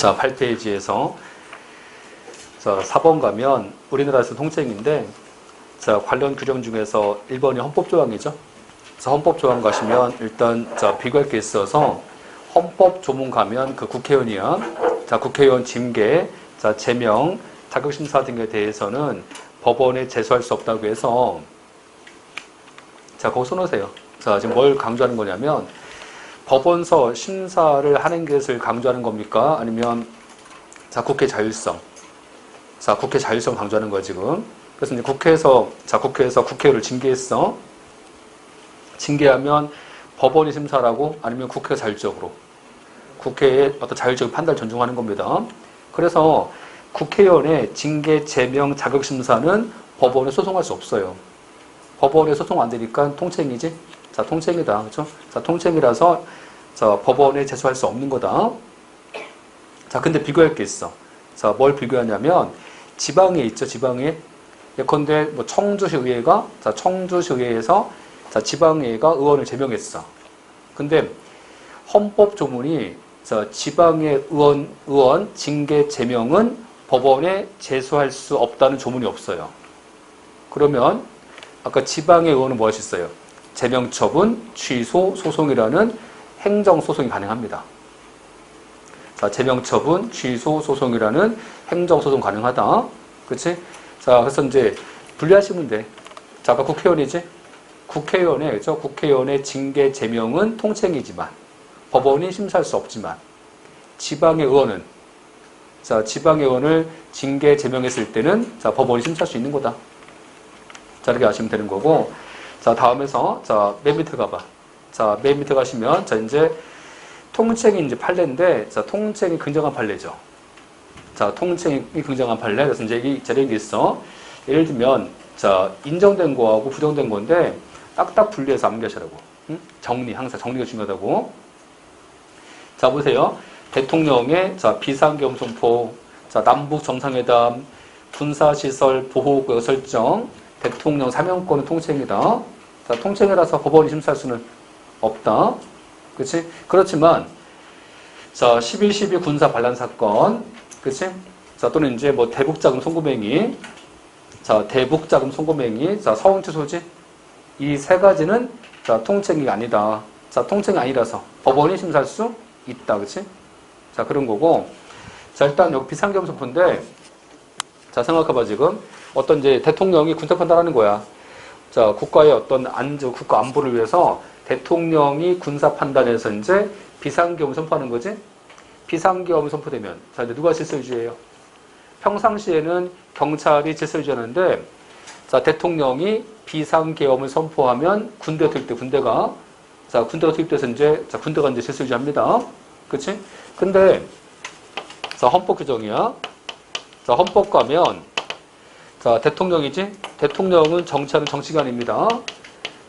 자, 8페이지에서 자, 4번 가면 우리나라에서 통칭인데 자, 관련 규정 중에서 1번이 헌법조항이죠. 자, 헌법조항 가시면 일단 자, 비교할 게 있어서 헌법 조문 가면 그 국회의원이야. 자, 국회의원 징계, 자, 제명, 자격심사 등에 대해서는 법원에 제소할 수 없다고 해서 자, 거기 써놓으세요. 자, 지금 뭘 강조하는 거냐면 법원서 심사를 하는 것을 강조하는 겁니까? 아니면 자, 국회 자율성. 자, 국회 자율성 강조하는 거야, 지금. 그래서 이제 국회에서 국회의원을 징계했어. 징계하면 법원이 심사라고 아니면 국회가 자율적으로. 국회의 어떤 자율적인 판단을 존중하는 겁니다. 그래서 국회의원의 징계, 제명, 자격심사는 법원에 소송할 수 없어요. 법원에 소송 안 되니까 통칭이지? 자, 통칭이다. 그죠? 자, 통칭이라서 자, 법원에 제소할 수 없는 거다. 자, 근데 비교할 게 있어. 자, 뭘 비교하냐면 지방에 있죠, 지방에. 예컨대 뭐 청주시의회가 자, 청주시의회에서 자, 지방의회가 의원을 제명했어. 근데 헌법 조문이 자, 지방의 의원 징계 제명은 법원에 제소할 수 없다는 조문이 없어요. 그러면 아까 지방의 의원은 뭐 할 수 있어요? 제명 처분, 취소, 소송이라는 행정 소송이 가능합니다. 자, 제명 처분, 취소, 소송이라는 행정 소송 가능하다. 그렇지? 자, 그래서 이제 분리하시면 돼. 자, 아까 국회의원이지? 그렇죠? 국회의원의 징계 제명은 통칭이지만 법원이 심사할 수 없지만 지방의 의원은 자, 지방의 의원을 징계 제명했을 때는 자, 법원이 심사할 수 있는 거다. 자, 이렇게 아시면 되는 거고. 자, 다음에서 자, 맨 밑에 가봐. 자, 맨 밑에 가시면 자, 이제 통칭이 이제 판례인데 자, 통칭이 긍정한 판례죠. 자, 통칭이 긍정한 판례. 그래서 이제 이 자리에 있어. 예를 들면 자, 인정된 거하고 부정된 건데 딱딱 분리해서 암기하시라고. 응? 정리, 항상 정리가 중요하다고. 자, 보세요. 대통령의 자, 비상계엄 선포, 자, 남북 정상회담, 군사시설 보호구역 설정, 대통령 사명권은 통칭이다. 자, 통칭이라서 법원이 심사할 수는 없다. 그렇지? 그렇지만 자, 11.12 군사 반란 사건, 그렇지? 자, 또는 이제 뭐 대북자금 송금행위, 자, 대북자금 송금행위, 자, 서운치 소지, 이 세 가지는 자, 통칭이 아니다. 자, 통칭이 아니라서 법원이 심사할 수 있다. 그렇지? 자, 그런 거고. 자, 일단 여기 비상계엄 선포인데 자, 생각해봐. 지금 어떤 이제 대통령이 군사 판단하는 거야. 자, 국가의 어떤 국가 안보를 위해서 대통령이 군사 판단해서 이제 비상계엄을 선포하는 거지. 비상계엄을 선포되면 자, 이제 누가 질서유지예요? 평상시에는 경찰이 질서유지하는데 자, 대통령이 비상계엄을 선포하면 군대가 투입돼. 군대가 투입돼서 이제 자, 군대가 이제 질서유지합니다. 그렇지? 근데 자, 헌법 규정이야. 자, 헌법 가면 자, 대통령이지? 대통령은 정치하는 정치관입니다.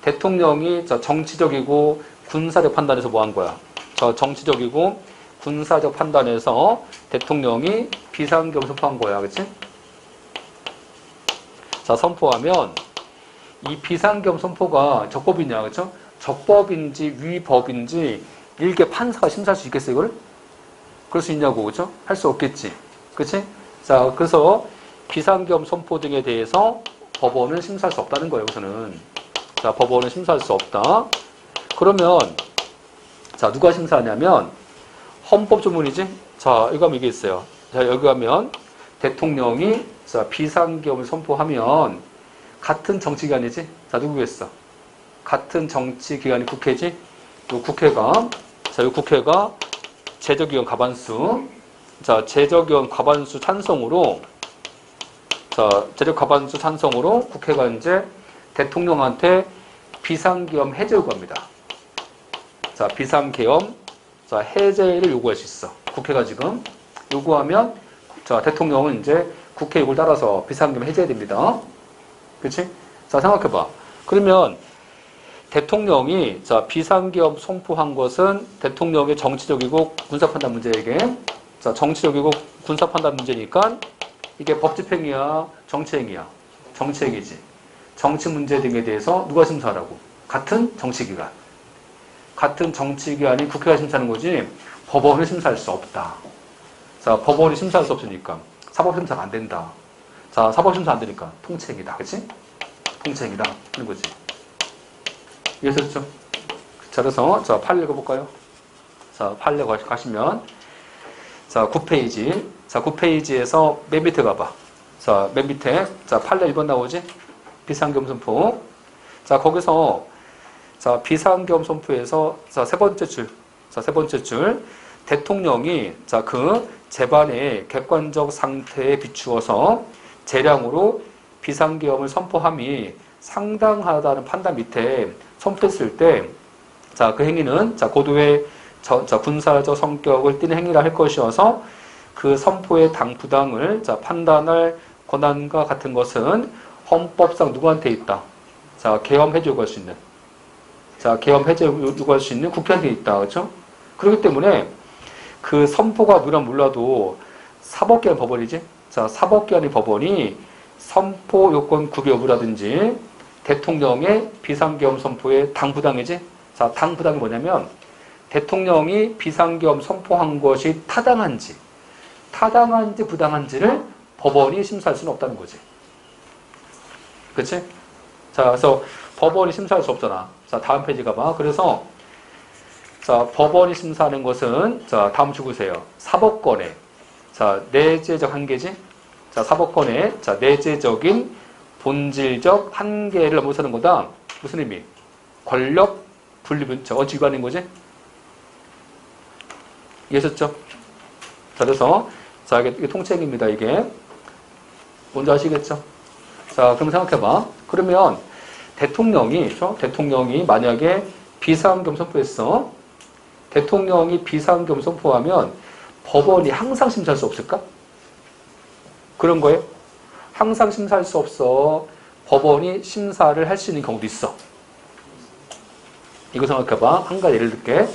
대통령이 자, 정치적이고 군사적 판단에서 뭐 한 거야? 자, 정치적이고 군사적 판단에서 대통령이 비상계엄 선포한 거야. 그렇지? 자, 선포하면 이 비상계엄 선포가 적법이냐? 그렇죠? 적법인지 위법인지 일개 판사가 심사할 수 있겠어요, 이걸? 그럴 수 있냐고, 그렇죠? 할 수 없겠지. 그렇지? 자, 그래서 비상계엄 선포 등에 대해서 법원은 심사할 수 없다는 거예요, 우선은. 자, 법원은 심사할 수 없다. 그러면, 자, 누가 심사하냐면, 헌법조문이지? 자, 여기 가면 이게 있어요. 자, 여기 가면, 대통령이, 자, 비상계엄을 선포하면, 같은 정치기관이지? 자, 누구겠어? 같은 정치기관이 국회지? 요 국회가, 자, 요 국회가 제적위원 과반수, 자, 제적위원 과반수 찬성으로, 자, 제적 과반수 찬성으로 국회가 이제 대통령한테 비상계엄 해제 요구합니다. 자, 비상계엄, 자, 해제를 요구할 수 있어. 국회가 지금 요구하면, 자, 대통령은 이제 국회 요구를 따라서 비상계엄 해제해야 됩니다. 그렇지? 자, 생각해봐. 그러면 대통령이 자, 비상계엄 선포한 것은 대통령의 정치적이고 군사판단 문제에게 자, 정치적이고 군사판단 문제니까 이게 법집행이야, 정치행이야? 정치행이지. 정치 문제 등에 대해서 누가 심사하라고? 같은 정치기관. 같은 정치기관이 국회가 심사하는 거지 법원을 심사할 수 없다. 자, 법원이 심사할 수 없으니까. 사법심사가 안 된다. 자, 사법심사 안 되니까 통책이다. 그치? 통책이다. 하는 거지. 이해하셨죠? 자, 그래서, 자, 판례 읽어볼까요? 자, 판례 가시면, 자, 9페이지. 자, 9페이지에서 맨 밑에 가봐. 자, 맨 밑에. 자, 판례 1번 나오지? 비상계엄선포. 자, 거기서, 자, 비상계엄선포에서, 자, 세 번째 줄. 자, 세 번째 줄. 대통령이, 자, 그 재반의 객관적 상태에 비추어서 재량으로 비상계엄을 선포함이 상당하다는 판단 밑에 선포했을 때, 자, 그 행위는, 자, 고도의 군사적 성격을 띠는 행위라 할 것이어서 그 선포의 부당을, 자, 판단할 권한과 같은 것은 헌법상 누구한테 있다? 자, 계엄 해제 요구할 수 있는. 자, 계엄 해제 요구할 수 있는 국회한테 있다. 그렇죠? 그렇기 때문에 그 선포가 몰라도 사법기관 법원이지. 자, 사법기관의 법원이 선포 요건 구비 여부라든지 대통령의 비상계엄 선포에 당부당이지. 자, 당부당이 뭐냐면 대통령이 비상계엄 선포한 것이 타당한지 부당한지를 법원이 심사할 수는 없다는 거지. 그치? 자, 그래서 법원이 심사할 수 없잖아. 자, 다음 페이지 가봐. 그래서 자, 법원이 심사하는 것은, 자, 다음 적으세요. 사법권의, 자, 내재적 한계지? 자, 사법권의, 자, 내재적인 본질적 한계를 넘어서는 거다. 무슨 의미? 권력 분리분처. 어찌 위반인 거지? 이해하셨죠? 자, 그래서, 자, 이게 통책입니다, 이게. 뭔지 아시겠죠? 자, 그럼 생각해봐. 그러면 대통령이 만약에 비상계엄 선포했어. 대통령이 비상계엄 선포하면 법원이 항상 심사할 수 없을까? 그런 거예요? 항상 심사할 수 없어. 법원이 심사를 할 수 있는 경우도 있어. 이거 생각해봐. 한 가지 예를 들게.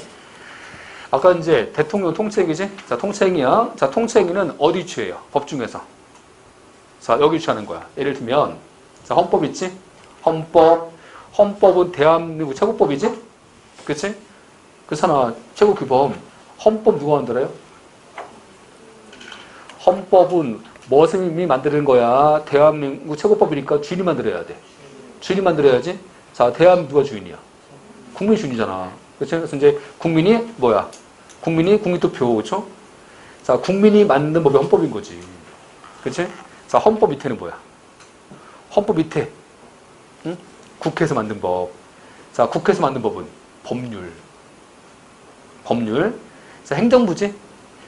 아까 이제 대통령 통책이지? 자, 통책이야. 자, 통책이는 어디 취해요? 법 중에서. 자, 여기 취하는 거야. 예를 들면, 자, 헌법 있지? 헌법은 대한민국 최고법이지? 그치? 그렇잖아. 최고규범. 헌법 누가 만들어요? 헌법은 머슴이 만드는 거야. 대한민국 최고법이니까 주인이 만들어야 돼. 주인이 만들어야지. 자, 대한민국 누가 주인이야? 국민이 주인이잖아. 그렇죠? 그래서 이제 국민이 뭐야? 국민투표. 그렇죠? 자, 국민이 만든 법이 헌법인 거지. 그렇지? 자, 헌법 밑에는 뭐야? 헌법 밑에. 응? 국회에서 만든 법. 자, 국회에서 만든 법은 법률. 자, 행정부지?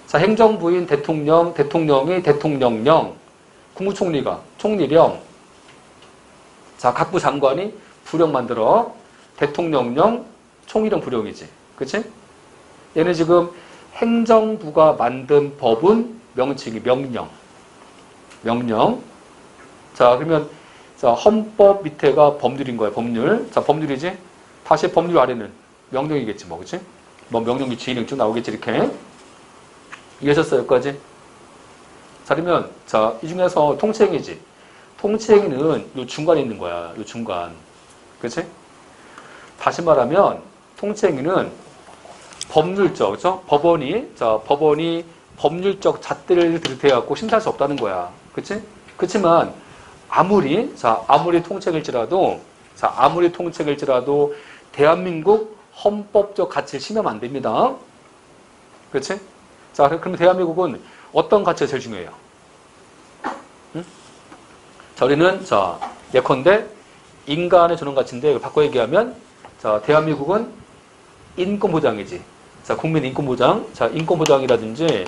자, 행정부인 대통령이 대통령령, 국무총리가 총리령, 자, 각부 장관이 부령 만들어 대통령령, 총리령 부령이지. 그치? 얘는 지금 행정부가 만든 법은 명칭이 명령. 자, 그러면, 자, 헌법 밑에가 법률인 거야, 법률. 자, 법률이지? 다시 법률 아래는 명령이겠지, 뭐, 그치? 뭐 명령이 지휘령 쭉 나오겠지 이렇게. 이해하셨어요 여기까지? 자, 그러면 자, 이 중에서 통치행위지. 통치행위는 요 중간에 있는 거야. 요 중간. 그치? 다시 말하면 통치행위는 법률적, 그죠? 법원이 법률적 잣대를 들이대갖고 심사할 수 없다는 거야. 그치? 그치만 아무리 통치행위일지라도 대한민국 헌법적 가치를 침해하면 안 됩니다. 그렇지? 자, 그러면 대한민국은 어떤 가치가 제일 중요해요? 응? 자, 우리는, 자, 예컨대 인간의 존엄 가치인데, 이걸 바꿔 얘기하면, 자, 대한민국은 인권보장이지. 자, 국민 인권보장. 자, 인권보장이라든지,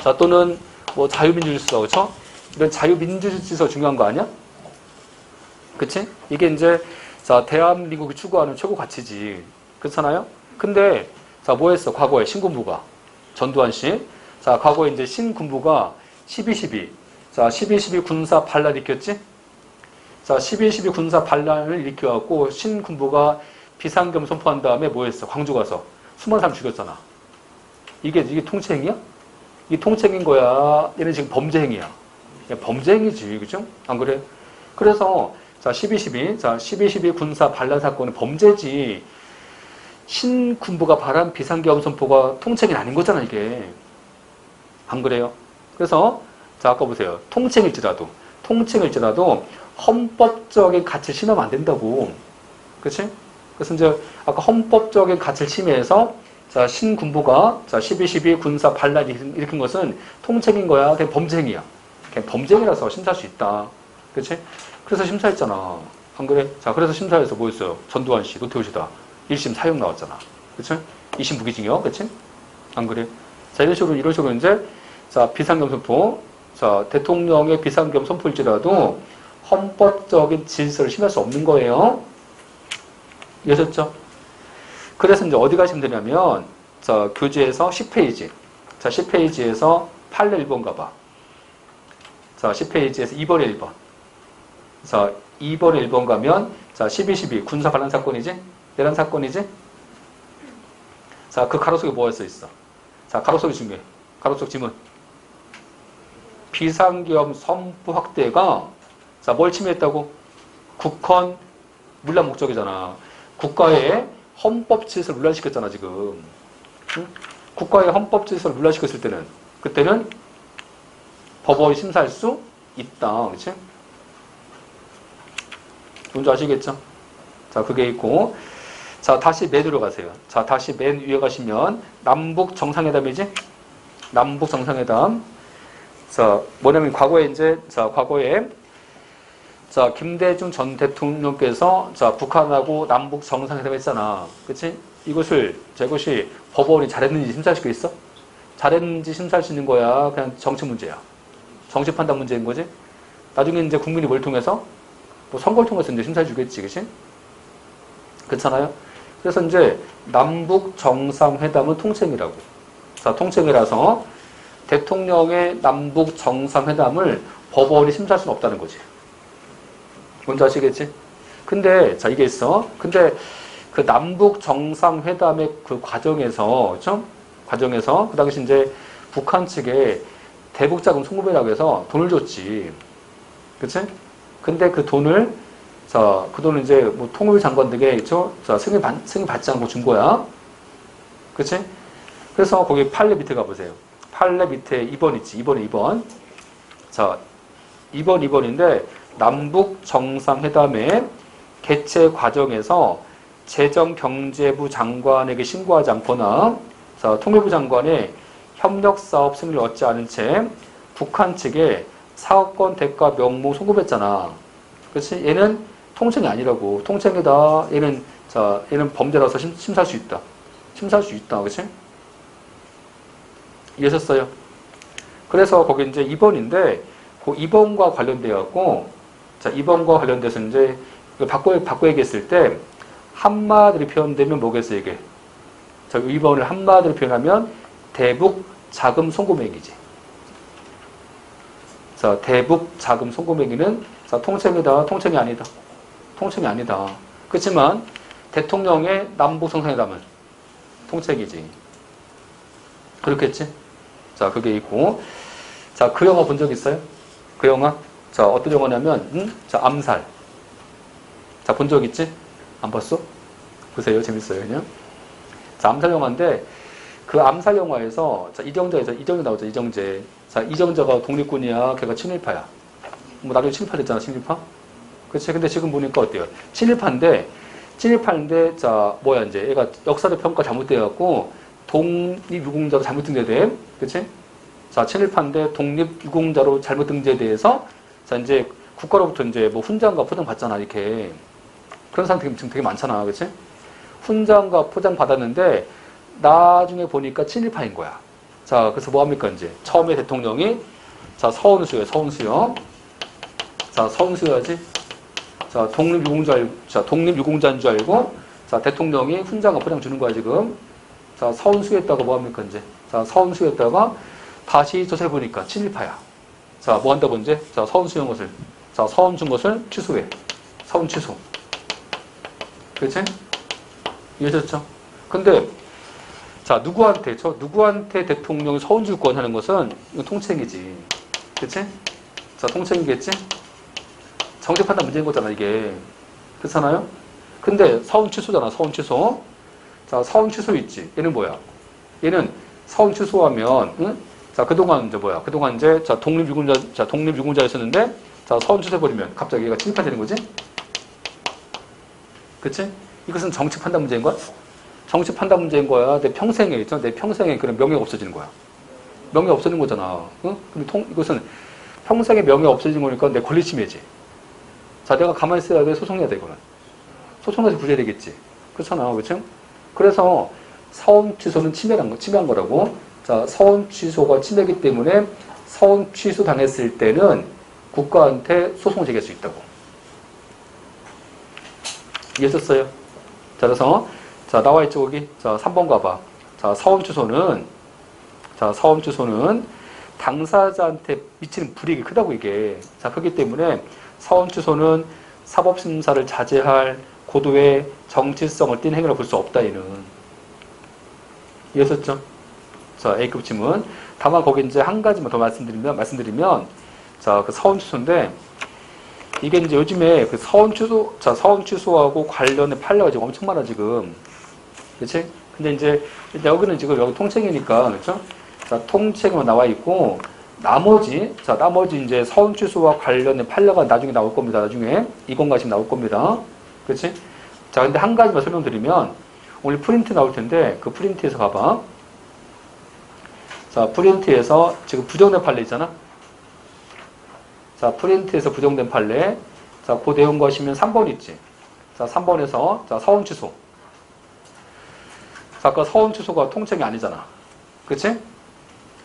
자, 또는 뭐 자유민주질서, 그렇죠? 이런 자유민주질서 중요한 거 아니야? 그치? 이게 이제, 자, 대한민국이 추구하는 최고 가치지. 그렇잖아요? 근데, 자, 뭐 했어? 과거에 신군부가. 전두환 씨. 자, 과거에 이제 신군부가 12.12. 자, 12.12 군사 반란 일으켰지? 자, 12.12 군사 반란을 일으켜갖고 신군부가 비상계엄 선포한 다음에 뭐 했어? 광주 가서 수많은 사람 죽였잖아. 이게 통치행위야? 이게 통치행위인 거야. 얘는 지금 범죄행위야. 범죄행위지. 그죠? 안 그래? 그래서, 자, 12.12 군사 반란 사건은 범죄지. 신군부가 발한 비상계엄 선포가 통치행위는 아닌 거잖아, 이게. 안 그래요? 그래서 자, 아까 보세요. 통칭일지라도 헌법적인 가치를 침해하면 안 된다고. 그치? 그래서 이제 아까 헌법적인 가치를 침해해서 자, 신군부가 자, 12.12 군사 반란 일으킨 것은 통칭인 거야. 그냥 범죄행위야. 그냥 범죄행위라서 심사할 수 있다. 그치? 그래서 심사했잖아. 안 그래? 자, 그래서 심사에서 뭐였어요? 전두환 씨, 노태우 씨다. 1심 사형 나왔잖아. 그치? 2심 무기징역. 그치? 안 그래? 자, 이런 식으로 이제 자, 비상경 선포. 자, 대통령의 비상경 선포일지라도 헌법적인 질서를 심할 수 없는 거예요. 이해하셨죠? 그래서 이제 어디 가시면 되냐면, 자, 교재에서 10페이지. 자, 10페이지에서 판례 1번 가봐. 자, 10페이지에서 2번에 1번. 자, 2번에 1번 가면, 자, 12.12 군사 반란 사건이지? 내란 사건이지? 자, 그 가로 속에 뭐가 써 있어? 자, 가로 속이 중요해. 가로 속 지문. 비상계엄 선포 확대가, 자, 뭘 침해했다고? 국헌 문란 목적이잖아. 국가의 헌법 질서를 문란시켰잖아, 지금. 응? 국가의 헌법 질서를 문란시켰을 때는, 그때는 법원이 심사할 수 있다. 그치? 뭔지 아시겠죠? 자, 그게 있고. 자, 다시 맨으로 가세요. 자, 다시 맨 위에 가시면, 남북 정상회담이지? 남북 정상회담. 자, 뭐냐면, 과거에, 자, 김대중 전 대통령께서, 자, 북한하고 남북 정상회담 했잖아. 그치? 이것이 법원이 잘했는지 심사할 수 있어? 잘했는지 심사할 수 있는 거야? 그냥 정치 문제야. 정치 판단 문제인 거지? 나중에 이제 국민이 뭘 통해서? 뭐 선거를 통해서 이제 심사해 주겠지. 그치? 그렇잖아요? 그래서 이제 남북 정상회담은 통칭이라고. 자, 통칭이라서 대통령의 남북 정상회담을 법원이 심사할 수는 없다는 거지. 뭔지 아시겠지? 근데, 자, 이게 있어. 근데 그 남북 정상회담의 그 과정에서, 그쵸? 과정에서, 그 당시 이제 북한 측에 대북자금 송금이라고 해서 돈을 줬지. 그치? 근데 그 돈을, 자, 그 돈을 이제 뭐 통일 장관 등에, 그쵸? 자, 승인 받지 않고 준 거야. 그치? 그래서 거기 판례 밑에 가보세요. 판례 밑에 2번 있지. 2번에 2번. 자, 2번인데, 남북 정상회담의 개최 과정에서 재정경제부 장관에게 신고하지 않거나, 자, 통일부 장관의 협력사업 승인을 얻지 않은 채 북한 측에 사업권 대가 명목 송금했잖아. 그렇지? 얘는 통칭이 아니라고. 통칭이다. 얘는 범죄라서 심사할 수 있다. 심사할 수 있다. 그렇지? 이해하셨어요? 그래서 거기 이제 2번인데, 그 2번과 관련돼갖고, 자, 2번과 관련돼서 이제, 바꿔 얘기했을 때, 한마디로 표현되면 뭐겠어, 이게? 자, 2번을 한마디로 표현하면, 대북 자금 송금액이지. 자, 대북 자금 송금액이는, 자, 통칭이다, 통칭이 아니다. 통칭이 아니다. 그렇지만, 대통령의 남북 정상회담은 통칭이지. 그렇겠지? 자, 그게 있고. 자, 그 영화 본 적 있어요? 그 영화? 자, 어떤 영화냐면, 자, 암살. 자, 본 적 있지? 안 봤어? 보세요. 재밌어요, 그냥. 자, 암살 영화인데, 그 암살 영화에서, 자, 이정재 나오죠, 이정재. 자, 이정재가 독립군이야. 걔가 친일파야. 뭐, 나중에 친일파 됐잖아, 친일파? 그치? 근데 지금 보니까 어때요? 친일파인데, 자, 뭐야, 이제, 얘가 역사적 평가 잘못돼갖고, 독립유공자로 잘못 등재돼. 그치? 자, 친일파인데 독립유공자로 잘못 등재돼서, 자, 이제 국가로부터 이제 뭐 훈장과 포장 받잖아, 이렇게. 그런 사람 지금 되게 많잖아. 그치? 훈장과 포장 받았는데, 나중에 보니까 친일파인 거야. 자, 그래서 뭐 합니까, 이제? 처음에 대통령이, 자, 서운수요. 자, 서운수여야지. 자, 독립유공자인 줄 알고, 자, 대통령이 훈장과 포장 주는 거야, 지금. 자, 서운수였다가 뭐 합니까, 이제? 자, 서운수였다가 다시 조사해 보니까 친일파야. 자, 뭐 한다고 이제? 자, 서운수인 것을. 자, 서운 준 것을 취소해. 서운 취소. 그렇지? 이해하셨죠? 근데, 자, 누구한테 대통령이 서운 줄권 하는 것은 이건 통칭이지. 그렇지? 자, 통칭이겠지? 정책 판단 문제인 거잖아, 이게. 그렇잖아요? 근데 서운 취소잖아, 서운 취소. 자, 서운 취소 있지. 얘는 뭐야? 얘는 서운 취소하면, 응? 자, 그동안 이제 뭐야? 그동안 이제 자, 독립유공자였었는데 자, 서원 취소해버리면 갑자기 얘가 침입이 되는 거지? 그치? 이것은 정치 판단 문제인 거야? 정치 판단 문제인 거야. 내 평생에 있죠? 내 평생에 그런 명예가 없어지는 거야. 명예 없어지는 거잖아. 응? 근데 이것은 평생에 명예 없어지는 거니까 내 권리 침해지. 자, 내가 가만히 있어야 돼? 소송해야 돼, 이거는. 소송해서 부려야 되겠지. 그렇잖아. 그렇죠? 그래서 서원 취소는 침해한 거라고. 자, 서원 취소가 침해이기 때문에 서원 취소 당했을 때는 국가한테 소송을 제기할 수 있다고. 이해했었어요? 자, 그래서 자, 나와 있죠, 거기. 자, 3번 가봐. 자, 서원 취소는 당사자한테 미치는 불이익이 크다고, 이게. 자, 그렇기 때문에 서원 취소는 사법심사를 자제할 고도의 정치성을 띤 행위를 볼 수 없다, 얘는. 이해했었죠? 자, A급 지문. 다만 거기 이제 한 가지만 더 말씀드리면, 자, 그 서원 취소인데, 이게 이제 요즘에 그 서원 취소하고 관련된 판례가 지금 엄청 많아, 지금. 그치? 근데 이제, 여기는 지금 여기 통책이니까, 그렇죠? 자, 통책에만 나와 있고, 나머지 이제 서원 취소와 관련된 판례가 나중에 나올 겁니다. 나중에. 이건가 지금 나올 겁니다. 그치? 자, 근데 한 가지만 설명드리면, 오늘 프린트 나올 텐데, 그 프린트에서 가봐. 자, 프린트에서 지금 부정된 판례 있잖아? 자, 프린트에서 부정된 판례. 자, 그 내용 가시면 3번 있지? 자, 3번에서, 자, 서원 취소. 자, 아까 서원 취소가 통책이 아니잖아. 그치?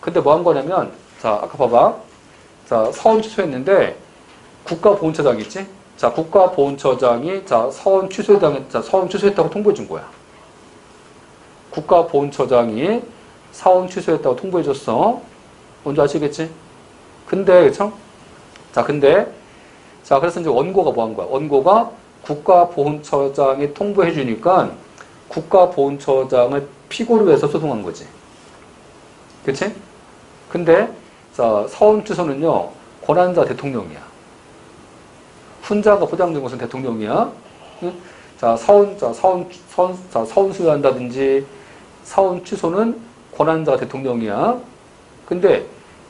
근데 뭐 한 거냐면, 자, 아까 봐봐. 자, 서원 취소했는데, 국가보훈처장 있지? 자, 국가보훈처장이, 자, 서원 취소했다고 통보해 준 거야. 국가보훈처장이 서원 취소했다고 통보해 줬어. 뭔지 아시겠지? 근데, 그쵸? 자, 그래서 이제 원고가 뭐 한 거야? 원고가 국가보훈처장이 통보해 주니까, 국가보훈처장을 피고로 해서 소송한 거지. 그치? 근데, 자, 서원 취소는요, 권한자 대통령이야. 훈자가 포장된 것은 대통령이야. 응? 자, 서원 수여한다든지, 서원 취소는 권한자가 대통령이야. 근데,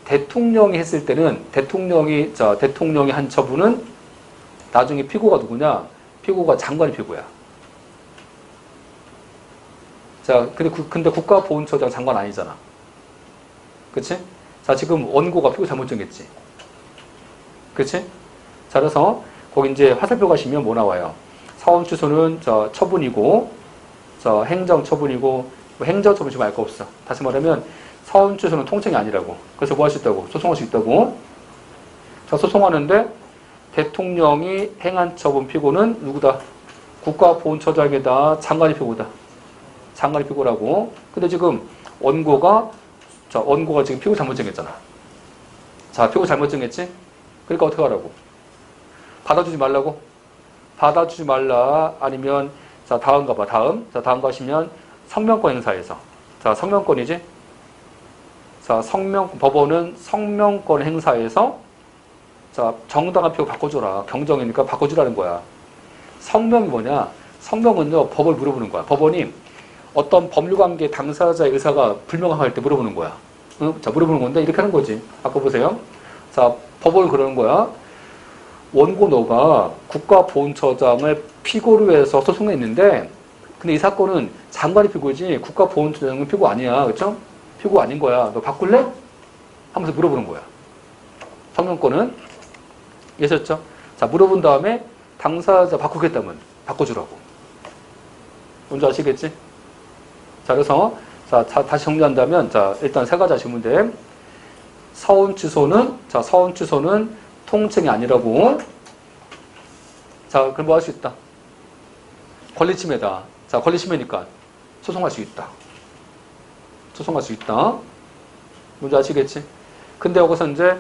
대통령이 했을 때는, 대통령이 한 처분은 나중에 피고가 누구냐? 피고가 장관이 피고야. 자, 근데 국가보훈처장 장관 아니잖아. 그치? 자, 지금 원고가 피고 잘못 정했지. 그치? 자, 그래서 거기 이제 화살표 가시면 뭐 나와요? 서원 취소는 처분이고, 행정 처분이고, 뭐 행정 처분 지금 알 거 없어. 다시 말하면 서원 취소는 통칭이 아니라고. 그래서 뭐 할 수 있다고? 소송할 수 있다고. 자, 소송하는데 대통령이 행한 처분 피고는 누구다? 국가보훈처장이다. 장관이 피고다. 장관이 피고라고. 근데 지금 원고가 지금 피고 잘못 정했잖아. 자, 피고 잘못 정했지? 그러니까 어떻게 하라고? 받아주지 말라고? 받아주지 말라. 아니면, 자, 다음 가봐. 자, 다음 가시면 성명권 행사에서. 자, 성명권이지? 자, 법원은 성명권 행사에서, 자, 정당한 피고 바꿔줘라. 경정이니까 바꿔주라는 거야. 성명이 뭐냐? 성명은요, 법을 물어보는 거야. 법원이 어떤 법률관계 당사자의 의사가 불명확할 때 물어보는 거야. 응? 자, 물어보는 건데 이렇게 하는 거지. 아까 보세요. 자, 법원은 그러는 거야. 원고 너가 국가보훈처장을 피고로 해서 소송했는데, 근데 이 사건은 장관이 피고지 국가보훈처장은 피고 아니야. 그쵸? 피고 아닌 거야. 너 바꿀래? 하면서 물어보는 거야. 성명권은. 이해하셨죠? 자, 물어본 다음에 당사자 바꾸겠다면 바꿔주라고. 뭔지 아시겠지? 자, 그래서, 자, 다시 정리한다면, 자, 일단 세 가지 하시면 돼. 서원 취소는 통칭이 아니라고. 자, 그럼 뭐 할 수 있다? 권리침해다. 자, 권리침해니까 소송할 수 있다. 소송할 수 있다. 뭔지 아시겠지? 근데 여기서 이제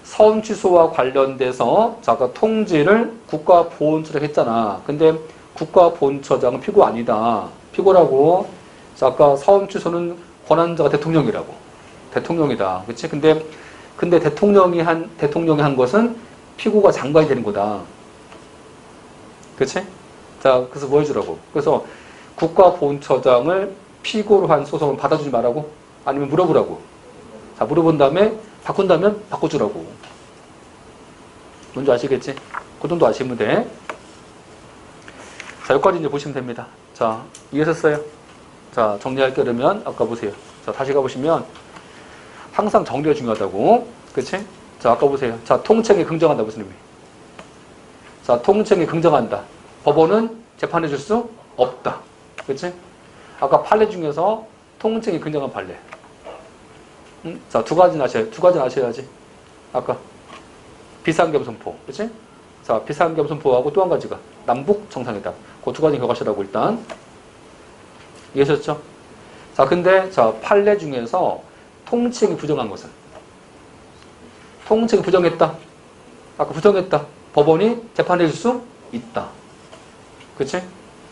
서원 취소와 관련돼서, 자, 아까 통지를 국가보훈처장 했잖아. 근데 국가보훈처장은 피고 아니다. 피고라고. 자, 아까 서원 취소는 권한자가 대통령이라고. 대통령이다. 그치? 근데 대통령이 한 것은 피고가 장관이 되는 거다. 그치? 자, 그래서 뭐 해주라고? 그래서 국가보훈처장을 피고로 한 소송을 받아주지 말라고? 아니면 물어보라고? 자, 물어본 다음에 바꾼다면 바꿔주라고. 뭔지 아시겠지? 그 정도 아시면 돼. 자, 여기까지 이제 보시면 됩니다. 자, 이해하셨어요? 자, 정리할 게 그러면 아까 보세요. 자, 다시 가보시면 항상 정리가 중요하다고. 그치? 자, 아까 보세요. 자, 통칭이 긍정한다. 무슨 의미? 자, 통칭이 긍정한다. 법원은 재판해 줄 수 없다. 그치? 아까 판례 중에서 통칭이 긍정한 판례. 자, 두 가지는 아셔야지. 아까 비상겸손포. 그치? 자, 비상겸손포하고 또 한 가지가 남북 정상회담. 그 두 가지 기억하시라고 일단. 이해하셨죠? 자, 근데 자, 판례 중에서 통칭이 부정한 것은 통칭이 부정했다. 아까 부정했다. 법원이 재판해 줄 수 있다. 그치?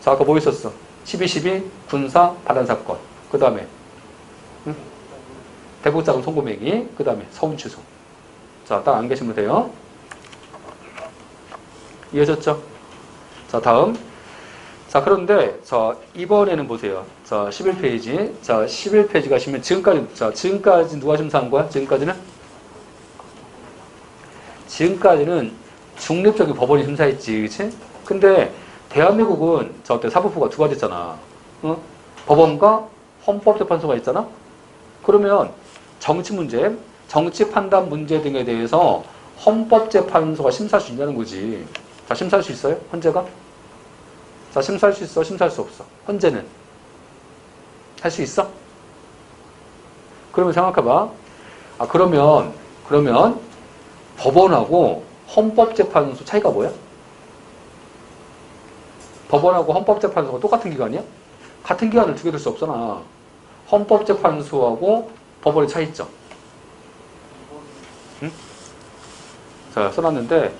자, 아까 뭐 있었어? 12.12 군사 반란 사건. 그 다음에 대북자금 송금행위. 그 다음에 서운 취소. 자, 딱 안 계시면 돼요. 이해하셨죠? 자, 다음. 자, 그런데 자, 이번에는 보세요. 자, 11페이지. 자, 11페이지 가시면 지금까지 누가 심사한 거야? 지금까지는 중립적인 법원이 심사했지. 그치? 근데 대한민국은 저때 사법부가 두 가지 있잖아. 어? 법원과 헌법재판소가 있잖아. 그러면 정치 문제, 정치 판단 문제 등에 대해서 헌법재판소가 심사할 수 있냐는 거지. 자, 심사할 수 있어요? 헌재가? 자, 심사할 수 있어? 심사할 수 없어? 헌재는? 할 수 있어? 그러면 생각해봐. 아, 그러면 법원하고 헌법재판소 차이가 뭐야? 법원하고 헌법재판소가 똑같은 기관이야? 같은 기관을 두 개 둘 수 없잖아. 헌법재판소하고 법원의 차이점. 응? 자, 써놨는데,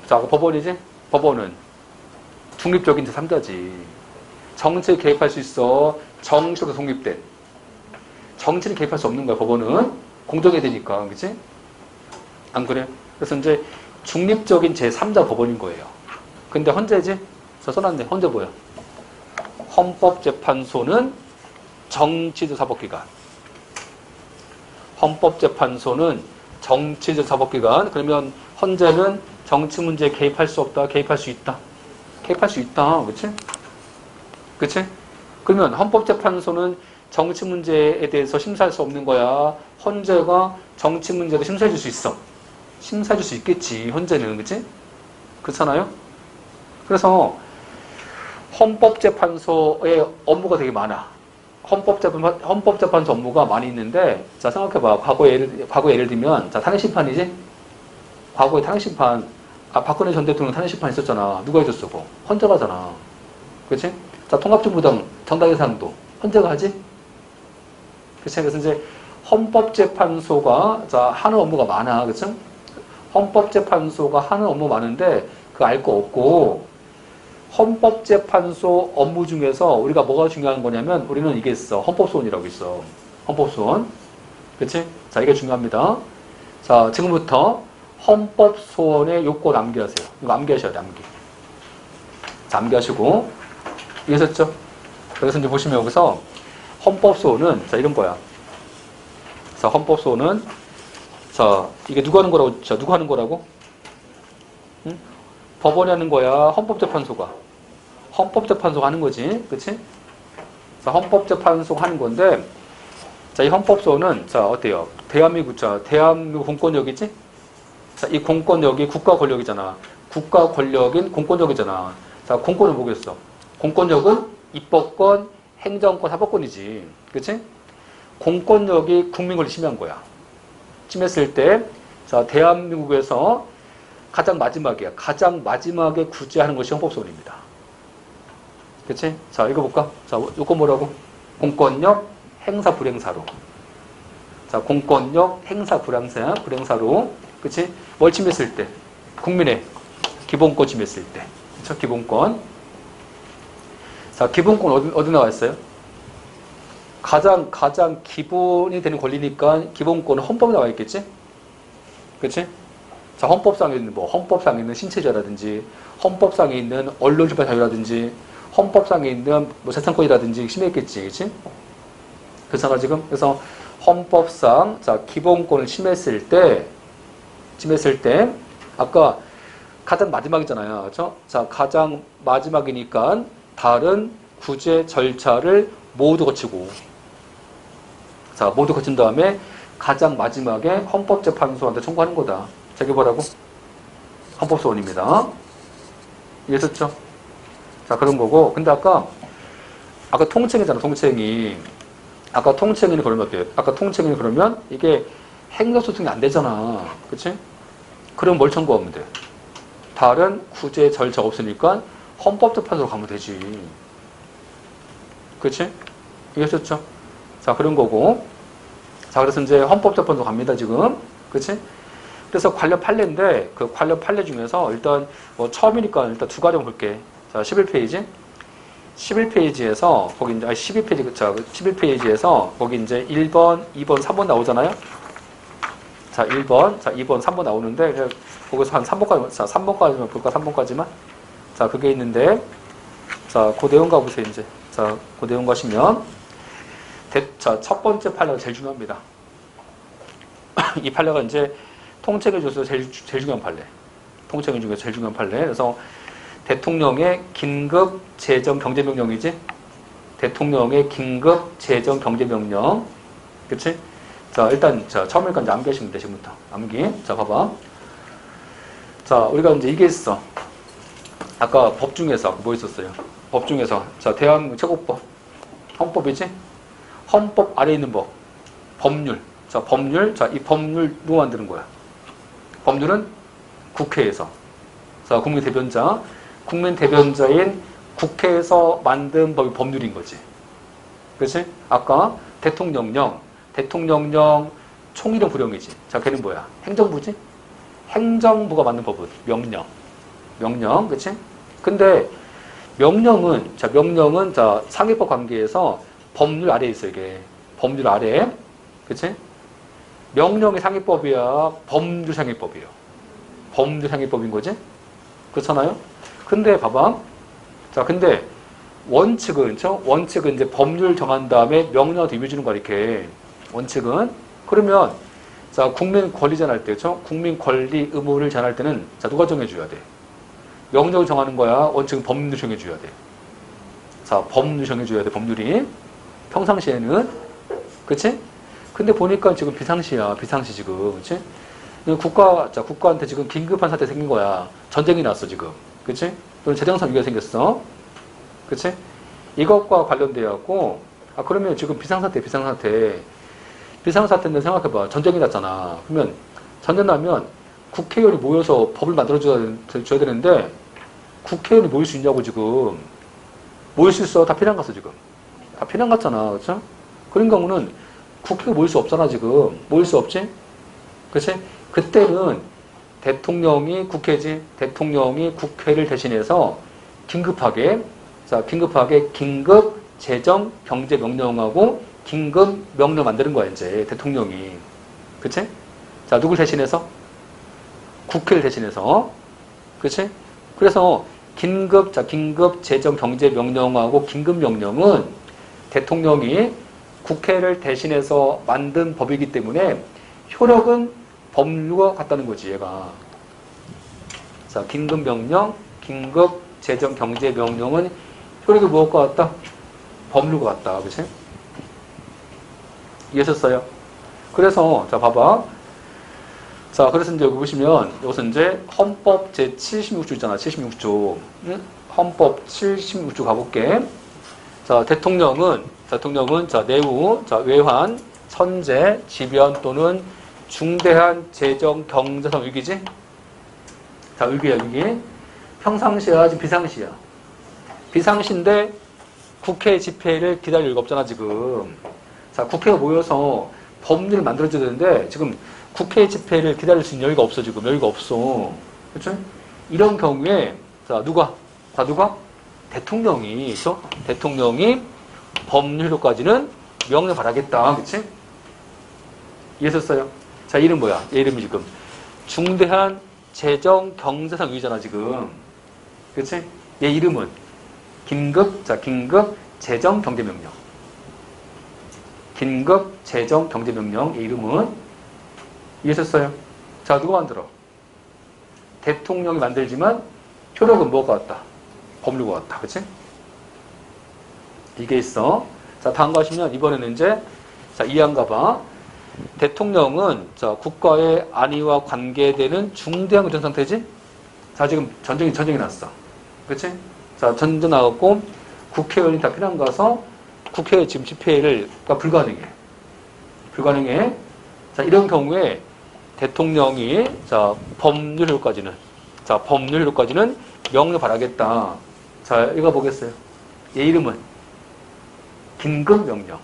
자, 법원이지? 법원은 중립적인 제3자지. 정치에 개입할 수 있어. 정치로 독립된. 정치를 개입할 수 없는 거야, 법원은. 공정해야 되니까, 그치? 안 그래? 그래서 이제 중립적인 제3자 법원인 거예요. 근데 헌재지? 저 써놨네. 헌재 뭐야? 헌법재판소는 정치적 사법기관. 헌법재판소는 정치적 사법기관. 그러면 헌재는 정치 문제에 개입할 수 없다. 개입할 수 있다. 개입할 수 있다. 그치? 그치? 그러면 헌법재판소는 정치 문제에 대해서 심사할 수 없는 거야. 헌재가 정치 문제도 심사해 줄 수 있어. 심사해 줄 수 있겠지. 헌재는. 그치? 그렇잖아요? 그래서 헌법재판소의 업무가 되게 많아. 헌법재판소 업무가 많이 있는데, 자, 생각해봐. 과거 예를 들면, 자, 탄핵심판이지? 과거에 탄핵심판, 박근혜 전 대통령 탄핵심판 있었잖아. 누가 해줬어, 그거? 헌재가 하잖아. 그치? 자, 통합정부당 정당해상도 헌재가 하지? 그치? 그래서 이제 헌법재판소가, 자, 하는 업무가 많아. 그치? 헌법재판소가 하는 업무 많은데, 그거 알 거 없고, 헌법재판소 업무 중에서 우리가 뭐가 중요한 거냐면 우리는 이게 있어. 헌법소원이라고 있어. 헌법소원. 그치? 자, 이게 중요합니다. 자, 지금부터 헌법소원의 요건 암기하세요. 이거 암기하셔야 돼, 암기. 자, 암기하시고. 이해하셨죠? 그래서 이제 보시면 여기서 헌법소원은, 자, 이런 거야. 자, 헌법소원은, 자, 이게 누가 하는 거라고, 자, 누가 하는 거라고? 응? 법원이 하는 거야? 헌법재판소가? 헌법재판소가 하는 거지. 그치? 자, 헌법재판소가 하는 건데, 자, 이 헌법소원은, 자, 어때요? 대한민국 공권력이지? 자, 이 공권력이 국가 권력이잖아. 국가 권력인 공권력이잖아. 자, 공권은 뭐겠어? 공권력은 입법권, 행정권, 사법권이지. 그치? 공권력이 국민 권리 침해한 거야. 침해했을 때, 자, 대한민국에서 가장 마지막에 구제하는 것이 헌법소원입니다. 그치? 자, 읽어볼까? 자, 요건 뭐라고? 공권력 행사 불행사로. 자, 공권력 행사 불행사로. 그치? 뭘 침해했을 때? 국민의 기본권 침해했을 때. 그쵸? 기본권. 자, 기본권 어디 나와 있어요? 가장 기본이 되는 권리니까 기본권은 헌법에 나와 있겠지? 그치? 자, 헌법상에 있는 신체자라든지, 헌법상에 있는 언론 출판 자유라든지, 헌법상에 있는 뭐 재산권이라든지 심했겠지, 그치? 그렇잖아, 지금? 그래서 헌법상 자 기본권을 침해했을 때 아까 가장 마지막이잖아요. 그렇죠? 자 가장 마지막이니까 다른 구제 절차를 모두 거치고 자 모두 거친 다음에 가장 마지막에 헌법재판소한테 청구하는 거다. 저게 뭐라고? 헌법소원입니다. 이해했죠? 자 그런 거고 근데 아까 통칭이잖아. 통칭이 아까 통칭이 그러면 어때요? 아까 통칭이 그러면 이게 행정소송이 안 되잖아. 그치? 그럼 뭘 청구하면 돼? 다른 구제 절차가 없으니까 헌법재판소로 가면 되지. 그치? 이해하셨죠? 자, 그런 거고. 자, 그래서 이제 헌법재판소 갑니다, 지금. 그치? 그래서 관련 판례인데, 그 관련 판례 중에서 일단, 뭐 처음이니까 일단 두 가지 볼게. 자, 11페이지. 11페이지에서, 거기 이제, 12페이지, 자, 11페이지에서, 거기 이제 1번, 2번, 3번 나오잖아요? 자, 1번, 자, 2번, 3번 나오는데, 거기서 한 3번까지, 자, 3번까지만 볼까? 3번까지만? 자, 그게 있는데, 자, 그 내용 가보세요, 이제. 자, 그 내용 가시면, 자, 첫 번째 판례가 제일 중요합니다. 이 판례가 이제 통칭해 줘서 제일 중요한 판례. 통칭해 중에서 제일 중요한 판례. 그래서 대통령의 긴급 재정 경제명령이지? 대통령의 긴급 재정 경제명령. 그치? 자, 일단, 자, 처음이니까 이제 암기하시면 돼, 지금부터. 암기. 자, 봐봐. 자, 우리가 이제 이게 있어. 아까 법 중에서 뭐 있었어요? 법 중에서. 자, 대한민국 최고법. 헌법이지? 헌법 아래에 있는 법. 법률. 자, 법률. 자, 이 법률 누가 만드는 거야? 법률은 국회에서. 자, 국민대변자. 국민대변자인 국회에서 만든 법이 법률인 거지. 그치? 아까 대통령령. 대통령령 총이령 부령이지. 자, 걔는 뭐야? 행정부지? 행정부가 만든 법은 명령. 명령, 그치? 근데 명령은, 자, 상위법 관계에서 법률 아래에 있어, 이게. 법률 아래에. 그치? 명령이 상위법이야? 법률 상위법이에요? 법률 상위법인 거지? 그렇잖아요? 근데 봐봐. 자, 근데 원칙은, 원칙은 이제 법률 정한 다음에 명령한테 임해주는 거야, 이렇게. 원칙은. 그러면, 자, 국민 권리 제한할 때, 그렇죠? 국민 권리 의무를 제한할 때는, 자, 누가 정해줘야 돼? 명령을 정하는 거야? 원칙은 법률 정해줘야 돼. 자, 법률 정해줘야 돼, 법률이. 평상시에는. 그치? 근데 보니까 지금 비상시야, 비상시 지금. 그치? 국가한테 지금 긴급한 사태 생긴 거야. 전쟁이 났어, 지금. 그치? 또는 재정상 위기가 생겼어. 그치? 이것과 관련돼갖고, 그러면 지금 비상사태. 비상사태인데 생각해봐. 전쟁이 났잖아. 그러면 전쟁 나면 국회의원이 모여서 법을 만들어줘야 되는데 국회의원이 모일 수 있냐고 지금. 모일 수 있어. 다 피난 갔어 지금. 다 피난 갔잖아. 그렇죠? 그런 경우는 국회가 모일 수 없잖아 지금. 모일 수 없지? 그렇지? 그때는 대통령이 국회지. 대통령이 국회를 대신해서 긴급하게 긴급 재정 경제 명령하고 긴급 명령 만드는 거야, 이제, 대통령이. 그치? 자, 누굴 대신해서? 국회를 대신해서. 그치? 그래서, 긴급 재정 경제 명령하고 긴급 명령은 대통령이 국회를 대신해서 만든 법이기 때문에 효력은 법률과 같다는 거지, 얘가. 자, 긴급 명령, 긴급 재정 경제 명령은 효력이 무엇과 같다? 법률과 같다. 그치? 이해하셨어요? 그래서, 자, 봐봐. 자, 그래서 이제 여기 보시면, 여기서 이제 헌법 제76조 있잖아. 76조. 응? 헌법 76조 가볼게. 자, 대통령은, 자, 내후, 자, 외환, 선제, 지변 또는 중대한 재정 경제상 위기지? 자, 위기야, 위기. 평상시야, 지금 비상시야. 비상시인데 국회 집회를 기다릴 이유가 없잖아, 지금. 자, 국회가 모여서 법률을 만들어줘야 되는데, 지금 국회 집회를 기다릴 수 있는 여유가 없어, 지금. 여유가 없어. 그렇죠? 이런 경우에, 자, 누가? 대통령이, 그렇죠? 대통령이 법률로까지는 명령 바라겠다. 그렇지? 이해했어요? 자, 이름 뭐야? 얘 이름이 지금 중대한 재정 경제상 위기잖아, 지금. 그렇지? 얘 이름은 긴급 재정 경제명령. 긴급 재정 경제명령의 이름은 이해하셨어요? 자, 누가 만들어? 대통령이 만들지만 효력은 뭐가 왔다? 법률가 왔다. 그치? 이게 있어. 자, 다음 가시면 이번에는 이제 자, 이해한가 봐. 대통령은 자, 국가의 안위와 관계되는 중대한 의전 상태지? 자, 지금 전쟁이 났어. 그치? 자, 전쟁 나갔고 국회의원이 다 피난 가서 국회 지금 집회가 불가능해. 자, 이런 경우에 대통령이 자, 법률 효력까지는 명령 바라겠다. 자, 읽어보겠어요. 얘 이름은 긴급명령.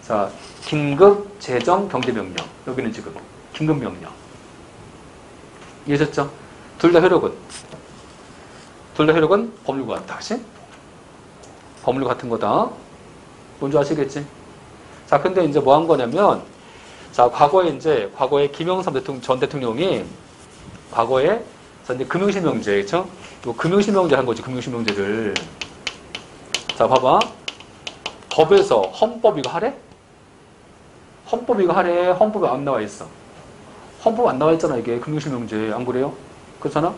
자, 긴급 재정 경제명령. 여기는 지금 긴급명령. 이해하셨죠? 둘 다 효력은 법률과 같다. 그치? 법률 같은 거다. 뭔지 아시겠지? 자, 근데 이제 뭐 한 거냐면, 자, 과거에 김영삼 전 대통령이 과거에 이제 금융실명제, 그쵸? 요 금융실명제 한 거지, 금융실명제를. 자, 봐봐. 법에서 헌법 이거 하래? 헌법에 안 나와 있어. 헌법 안 나와 있잖아, 이게. 금융실명제. 안 그래요? 그렇잖아?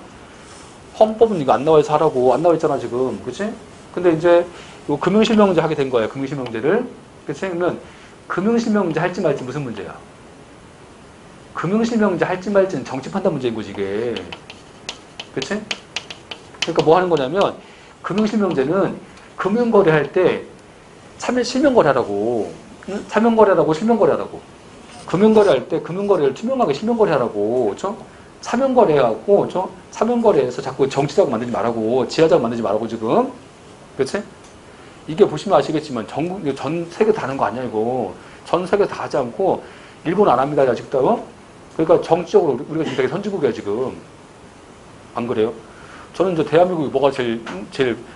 헌법은 이거 안 나와 있어 하라고. 안 나와 있잖아, 지금. 그치? 근데 이제 요 금융실명제 하게 된 거야, 금융실명제를. 그치? 그러면 금융실명제 할지 말지 무슨 문제야? 금융실명제 할지 말지는 정치 판단 문제인 거지, 이게. 그치? 그러니까 뭐 하는 거냐면, 금융실명제는 금융거래 할 때 실명거래하라고. 응? 차명거래하라고, 실명거래하라고. 금융거래 할 때 금융거래를 투명하게 실명거래하라고. 그쵸? 차명거래하고, 그쵸? 차명거래에서 자꾸 정치자금 만들지 말라고. 지하자금 만들지 말라고, 지금. 그치? 이게 보시면 아시겠지만 전 세계 다 하는 거 아니야, 이거. 전 세계 다 하지 않고 일본 안 합니다, 아직도. 그러니까 정치적으로 우리가 지금 되게 선진국이야, 지금. 안 그래요? 저는 이제 대한민국이 뭐가 제일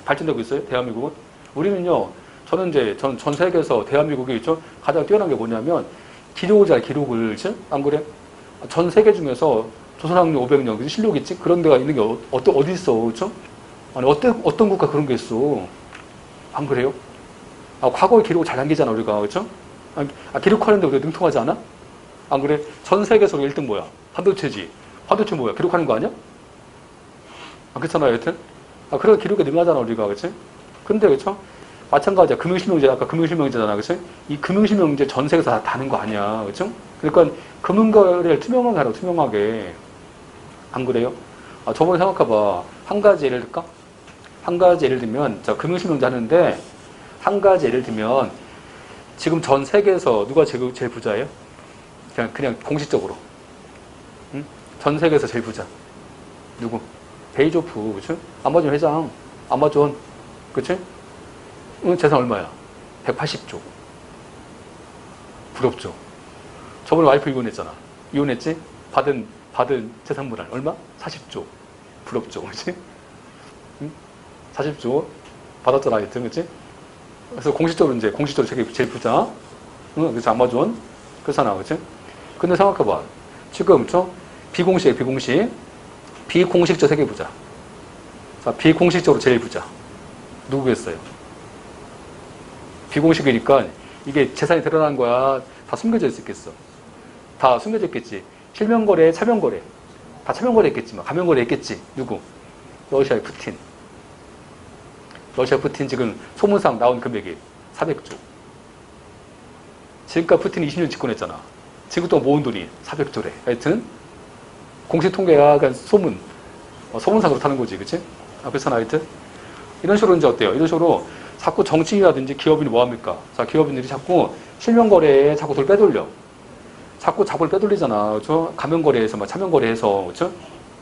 발전되고 있어요? 대한민국은? 우리는요, 저는 이제 전 세계에서 대한민국이 가장 뛰어난 게 뭐냐면 기록이잖아요, 기록을. 그치? 안 그래? 전 세계 중에서 조선왕조 500년, 그 실력 있지? 그런 데가 있는 게 어디 있어, 그쵸? 아니, 어떤 국가 그런 게 있어. 안 그래요? 과거에 기록을 잘 남기잖아, 우리가. 그쵸? 기록하는데 우리가 능통하지 않아? 안 그래? 전 세계에서 1등 뭐야? 반도체지. 반도체 뭐야? 기록하는 거 아니야? 그렇잖아요, 여튼. 그런 기록에 능하잖아, 우리가. 그치? 근데, 그쵸? 마찬가지야. 금융실명제, 아까 금융실명제잖아. 그치? 이 금융실명제 전 세계에서 다 다는 거 아니야. 그쵸? 그러니까 금융거래를 투명하게 하라고, 투명하게. 안 그래요? 저번에 생각해봐. 한 가지 예를 들까? 한 가지 예를 들면, 자, 금융실명제 하는데, 한 가지 예를 들면, 지금 전 세계에서 누가 제일 부자예요? 그냥 공식적으로. 응? 전 세계에서 제일 부자. 누구? 베이조프, 그치? 아마존 회장. 아마존. 그치? 응, 재산 얼마야? 180조. 부럽죠? 저번에 와이프 이혼했잖아. 이혼했지? 받은 재산 분할 얼마? 40조. 부럽죠? 그치? 응? 40조 받았잖아, 하여튼, 그치? 그래서 공식적으로 제일 부자. 응, 그래서 아마존. 그렇잖아, 그치? 근데 생각해봐. 지금, 비공식적 세계 부자. 자, 비공식적으로 제일 부자. 누구겠어요? 비공식이니까 이게 재산이 드러난 거야. 다 숨겨져 있었겠어. 다 숨겨져 있겠지. 실명거래, 차명거래. 다 차명거래 했겠지만, 가명거래 했겠지. 누구? 러시아의 푸틴. 러시아 푸틴 지금 소문상 나온 금액이 400조. 지금까지 푸틴이 20년 집권했잖아. 지금 또 모은 돈이 400조래. 하여튼, 공식 통계가 그냥 소문상으로 타는 거지. 그치? 그렇잖아, 하여튼. 이런 식으로 이제 어때요? 이런 식으로 자꾸 정치인이라든지 기업인이 뭐 합니까? 자, 기업인들이 자꾸 실명거래에 자꾸 돈 빼돌려. 자꾸 자본을 빼돌리잖아. 그렇죠? 가명거래에서, 차명거래해서. 그렇죠?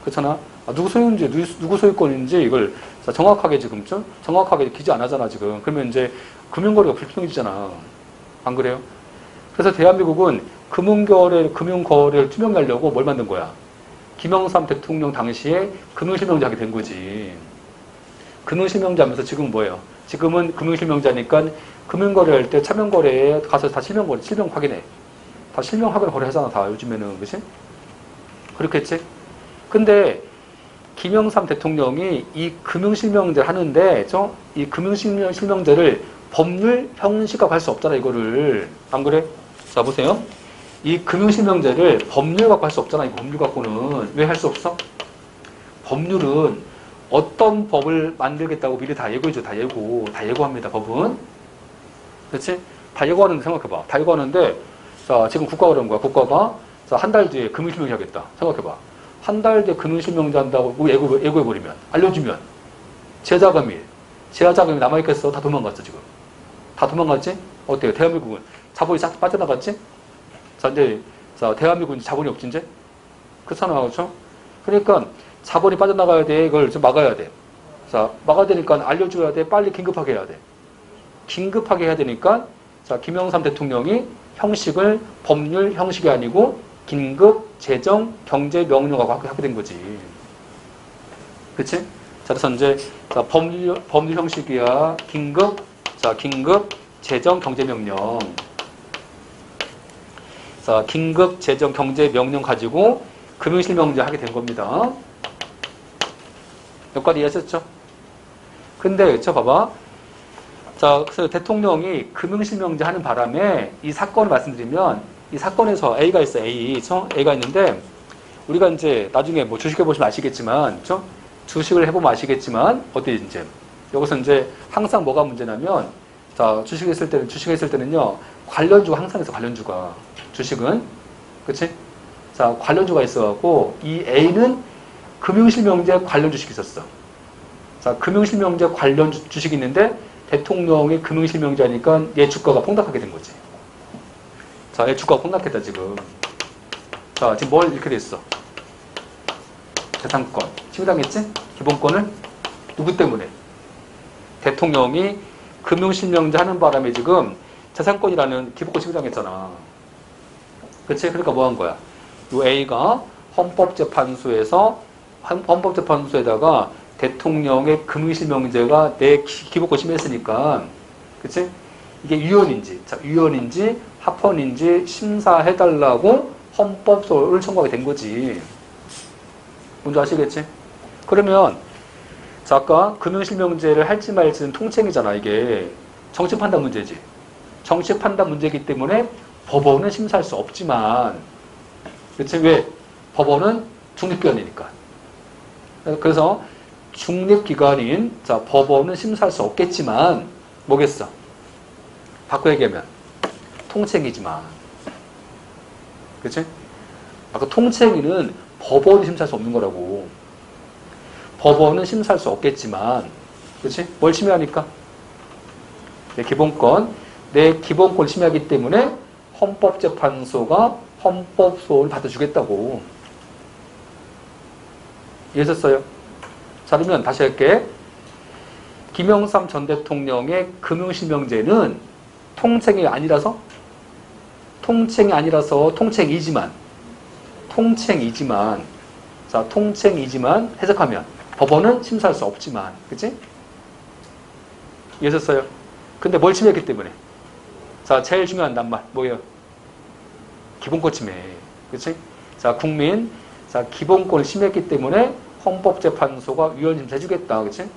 그렇잖아. 누구 소유인지, 누구 소유권인지 이걸 정확하게 지금, 정확하게 기재 안 하잖아, 지금. 그러면 이제 금융거래가 불투명해지잖아. 안 그래요? 그래서 대한민국은 금융거래를 투명히 하려고 뭘 만든 거야? 김영삼 대통령 당시에 금융실명제 하게 된 거지. 금융실명제 하면서 지금은 뭐예요? 지금은 금융실명제니까 금융거래 할 때 차명거래에 가서 다 실명 확인해. 다 실명 확인 거래하잖아, 다 요즘에는. 그치? 그렇겠지? 근데 김영삼 대통령이 이 금융실명제를 하는데, 이 금융실명제를 법률 형식과 할 수 없잖아, 이거를. 안 그래? 자, 보세요. 이 금융실명제를 법률 갖고 할 수 없잖아, 이거 법률 갖고는. 왜 할 수 없어? 법률은 어떤 법을 만들겠다고 미리 다 예고해줘. 다 예고. 다 예고합니다, 법은. 그렇지? 다 예고하는데 생각해봐. 다 예고하는데, 자, 지금 국가가 그런 거야. 국가가, 자, 한 달 뒤에 금융실명제 하겠다. 생각해봐. 한 달 뒤에 금융실명제 한다고 예고해버리면, 알려주면, 제자금이 남아있겠어? 다 도망갔어, 지금. 다 도망갔지? 어때요? 대한민국은 자본이 싹 빠져나갔지? 자, 이제, 자, 대한민국은 자본이 없지, 이제? 그렇잖아, 그렇죠? 그러니까, 자본이 빠져나가야 돼. 이걸 좀 막아야 돼. 자, 막아야 되니까 알려줘야 돼. 빨리 긴급하게 해야 돼. 긴급하게 해야 되니까, 자, 김영삼 대통령이 형식을 법률 형식이 아니고, 긴급, 재정, 경제 명령하고 하게 된 거지. 그치? 자, 그래서 이제, 자, 법률 형식이야. 긴급, 자, 긴급, 재정, 경제 명령. 자, 긴급, 재정, 경제 명령 가지고 금융실명제 하게 된 겁니다. 여기까지 이해하셨죠? 근데, 저 봐봐. 자, 그래서 대통령이 금융실명제 하는 바람에 이 사건을 말씀드리면, 이 사건에서 A가 있어, A. 그쵸? A가 있는데, 우리가 이제 나중에 뭐 주식해보시면 아시겠지만, 그쵸? 주식을 해보면 아시겠지만, 어때, 이제. 여기서 이제 항상 뭐가 문제냐면, 자, 주식했을 때는요, 관련주가 항상 있어, 관련주가. 주식은. 그치? 자, 관련주가 있어갖고, 이 A는 금융실명제 관련 주식이 있었어. 자, 금융실명제 관련 주식이 있는데, 대통령이 금융실명제하니까 얘 주가가 폭락하게 된 거지. 자, 얘 주가가 폭락했다, 지금. 자, 지금 뭘 이렇게 됐어? 재산권. 침해당했지? 기본권을? 누구 때문에? 대통령이 금융실명제 하는 바람에 지금 재산권이라는 기본권 침해당했잖아. 그치? 그러니까 뭐 한 거야? 요 A가 헌법재판소에다가 대통령의 금융실명제가 내 기본권 침해했으니까, 그치? 이게 위헌인지 합헌인지 심사해달라고 헌법소를 청구하게 된 거지. 뭔지 아시겠지? 그러면, 자, 아까 금융실명제를 할지 말지는 통칭이잖아, 이게. 정치 판단 문제지. 정치 판단 문제이기 때문에 법원은 심사할 수 없지만, 그치? 왜? 법원은 중립기관이니까. 그래서 중립기관인, 자, 법원은 심사할 수 없겠지만, 뭐겠어? 바꿔 얘기하면, 통칭이지만. 그치? 아까 통칭이는 법원이 심사할 수 없는 거라고. 법원은 심사할 수 없겠지만, 그치? 뭘 침해하니까? 내 기본권 침해하기 때문에 헌법재판소가 헌법소원을 받아주겠다고. 이해하셨어요? 자, 그러면 다시 할게. 김영삼 전 대통령의 금융실명제는 통칭이 아니라서 자, 통칭이지만 해석하면 법원은 심사할 수 없지만, 그치? 이해하셨어요? 근데 뭘 침해했기 때문에? 자, 제일 중요한 낱말 뭐예요? 기본권 침해. 그치? 자, 자, 기본권을 침해했기 때문에 헌법재판소가 위헌 심사해주겠다. 그치?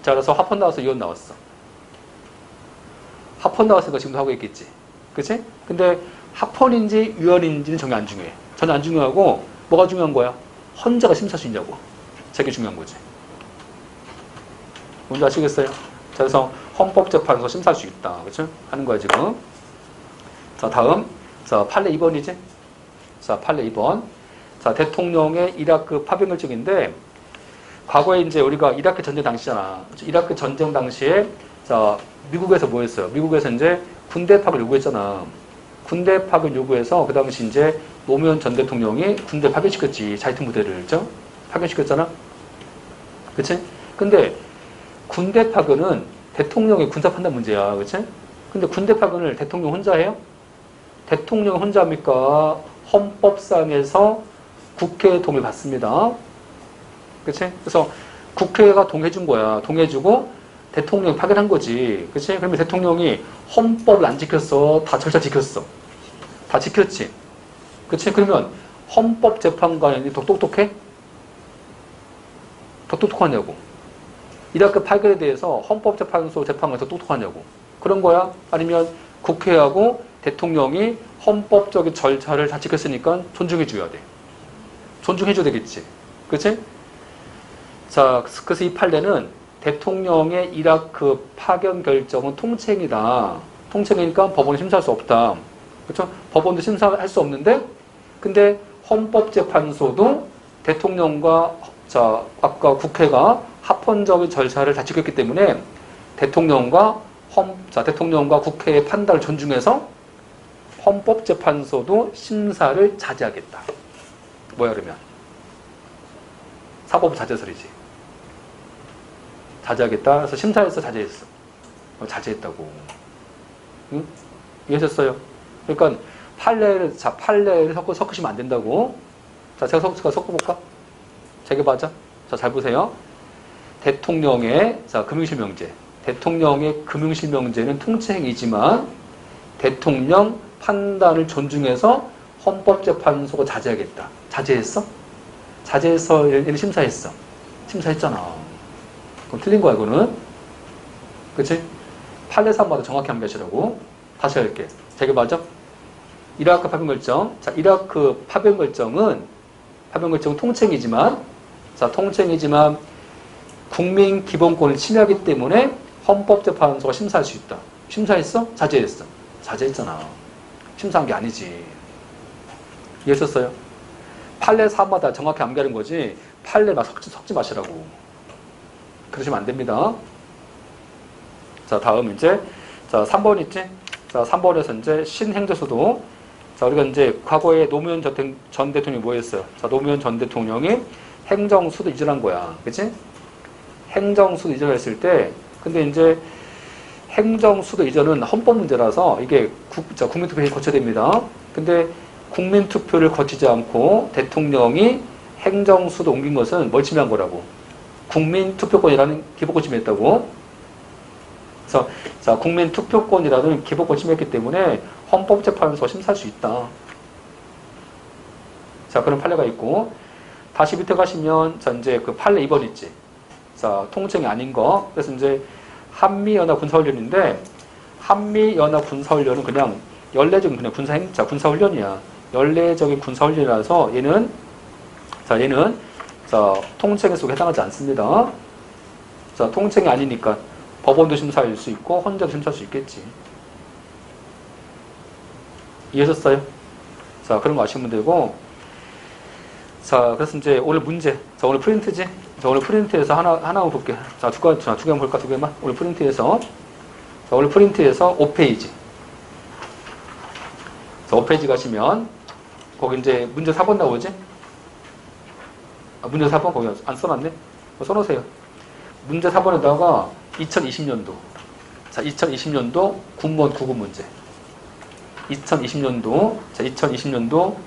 자, 그래서 합헌 나와서 위헌 나왔어. 합헌 나왔으니까 지금도 하고 있겠지. 그치? 근데 합헌인지 위헌인지는 전혀 안 중요해. 전혀 안 중요하고 뭐가 중요한 거야? 헌재가 심사할 수 있냐고. 저게 중요한 거지. 뭔지 아시겠어요? 자, 그래서 헌법재판소 심사할 수 있다. 그쵸? 하는 거야, 지금. 자, 다음. 자, 판례 2번이지? 자, 판례 2번. 자, 대통령의 이라크 파병 결정인데, 과거에 이제 우리가 이라크 전쟁 당시잖아. 이라크 전쟁 당시에, 자, 미국에서 뭐 했어요? 미국에서 이제 군대 파병을 요구했잖아. 군대 파병 요구해서 그 당시 이제 노무현 전 대통령이 군대 파견시켰지. 자이툰 부대를, 그죠? 파견시켰잖아? 그치? 근데 군대 파견은 대통령의 군사 판단 문제야. 그치? 근데 군대 파견을 대통령 혼자 해요? 대통령 혼자 합니까? 헌법상에서 국회의 도움을 받습니다. 그치? 그래서 국회가 동의해준 거야. 동의해주고 대통령이 파견한 거지. 그치? 그러면 대통령이 헌법을 안 지켰어? 다 절차 지켰어. 다 지켰지? 그치? 그러면 헌법재판관이 더 똑똑해? 더 똑똑하냐고. 이라크 파견에 대해서 헌법재판소 재판관에서 똑똑하냐고. 그런 거야? 아니면 국회하고 대통령이 헌법적인 절차를 다 지켰으니까 존중해줘야 돼. 존중해줘야 되겠지. 그치? 자, 그래서 이 판례는 대통령의 이라크 파견 결정은 통책이다. 통책이니까 법원이 심사할 수 없다. 그렇죠? 법원도 심사할 수 없는데, 근데 헌법재판소도 대통령과 아까 국회가 합헌적인 절차를 다 지켰기 때문에 대통령과 국회의 판단을 존중해서 헌법재판소도 심사를 자제하겠다. 뭐야 그러면? 사법 자제설이지. 자제하겠다. 그래서 심사에서 자제했어. 자제했다고. 응? 이해하셨어요? 그러니까 판례를 섞으시면 안 된다고. 자, 제가 섞어볼까? 제가 맞아? 자, 잘 보세요. 대통령의 금융실명제. 대통령의 금융실명제는 통치행위지만 대통령 판단을 존중해서 헌법재판소가 자제하겠다. 자제했어? 자제해서 얘를 심사했어. 심사했잖아. 그럼 틀린 거야, 이거는. 그치? 판례 3마다 정확히 암기하시라고. 다시 할게. 제가 맞아? 이라크 파병 결정. 자, 이라크 파병 결정은 통칭이지만, 국민 기본권을 침해하기 때문에 헌법재판소가 심사할 수 있다. 심사했어? 자제했어? 자제했잖아. 심사한 게 아니지. 이해하셨어요? 판례 3마다 정확히 암기하는 거지, 판례 막 섞지 마시라고. 그러시면 안 됩니다. 자, 다음 이제, 3번 있지? 자, 3번에서 이제 신행정수도. 자, 우리가 이제 과거에 노무현 전 대통령이 뭐 했어요? 자, 노무현 전 대통령이 행정수도 이전한 거야. 그치? 행정수도 이전했을 때, 근데 이제 행정수도 이전은 헌법 문제라서 이게 국민투표에 거쳐야 됩니다. 근데 국민투표를 거치지 않고 대통령이 행정수도 옮긴 것은 뭘 침해한 거라고? 국민투표권이라는 기본권 침해했다고. 그래서 자, 국민투표권이라는 기본권 침해했기 때문에 헌법재판소 심사할 수 있다. 자, 그런 판례가 있고, 다시 밑에 가시면 자, 이제 그 판례 2번 있지. 자, 통칭이 아닌 거. 그래서 이제 한미연합 군사훈련인데, 한미연합 군사훈련은 그냥 연례적인 그냥 군사훈련이야. 연례적인 군사훈련이라서 얘는 통칭에 속에 해당하지 않습니다. 자, 통칭이 아니니까 법원도 심사할 수 있고 헌재도 심사할 수 있겠지. 이해하셨어요? 자, 그런 거 아시면 되고. 자, 그래서 이제 오늘 문제. 자, 오늘 프린트지? 자, 오늘 프린트에서 하나 볼게. 자, 두 개만 볼까? 두 개만? 오늘 프린트에서. 자, 오늘 프린트에서 5페이지. 자, 5페이지 가시면, 거기 이제 문제 4번 나오지? 아, 문제 4번 거기 안 써놨네? 써놓으세요. 문제 4번에다가 2020년도. 자, 2020년도 군무원 9급 문제. 2020년도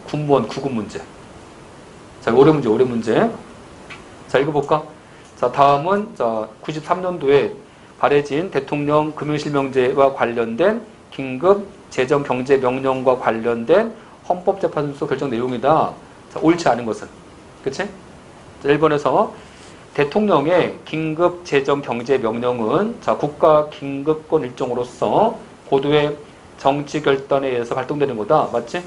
군무원 9급 문제. 자, 올해 문제. 자, 읽어볼까? 자, 다음은, 93년도에 발해진 대통령 금융실명제와 관련된 긴급 재정경제명령과 관련된 헌법재판소 결정 내용이다. 자, 옳지 않은 것은. 그치? 자, 1번에서 대통령의 긴급 재정경제명령은 국가 긴급권 일종으로서 고도의 정치 결단에 의해서 발동되는 거다. 맞지?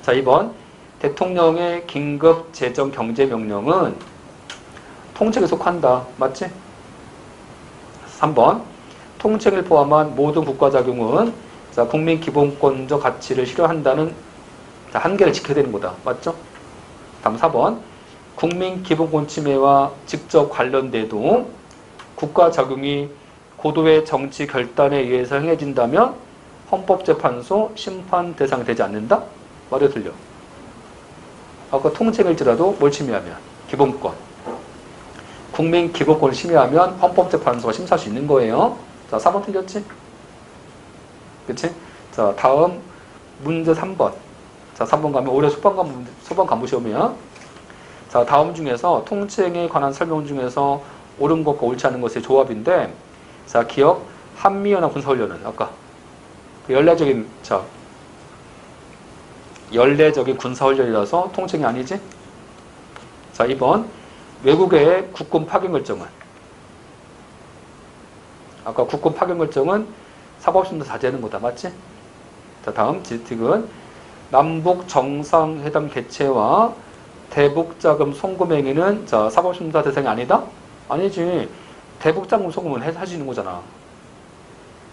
자, 2번. 대통령의 긴급 재정 경제 명령은 통책에 속한다. 맞지? 3번. 통책을 포함한 모든 국가작용은 국민 기본권적 가치를 실현한다는 한계를 지켜야 되는 거다. 맞죠? 다음 4번. 국민 기본권 침해와 직접 관련돼도 국가작용이 고도의 정치 결단에 의해서 행해진다면 헌법재판소 심판 대상이 되지 않는다? 말이 틀려. 아까 통칭일지라도 뭘 침해하면? 기본권. 국민 기본권을 침해하면 헌법재판소가 심사할 수 있는 거예요. 자, 4번 틀렸지? 그치? 자, 다음 문제 3번. 자, 3번 가면 올해 소방 간부 시험이야. 자, 다음 중에서 통칭에 관한 설명 중에서 옳은 것과 옳지 않은 것의 조합인데, 자, 기억, 한미연합 군사훈련은 아까 그 연례적인 군사훈련이라서 통칭이 아니지? 자, 2번. 외국의 국군 파견 결정은 아까 국군 파견 결정은 사법심사 자제하는 거다. 맞지? 자, 다음 지틱은 남북 정상회담 개최와 대북자금 송금 행위는 자, 사법심사 대상이 아니다? 아니지. 대북자금 송금은 할 수 있는 거잖아.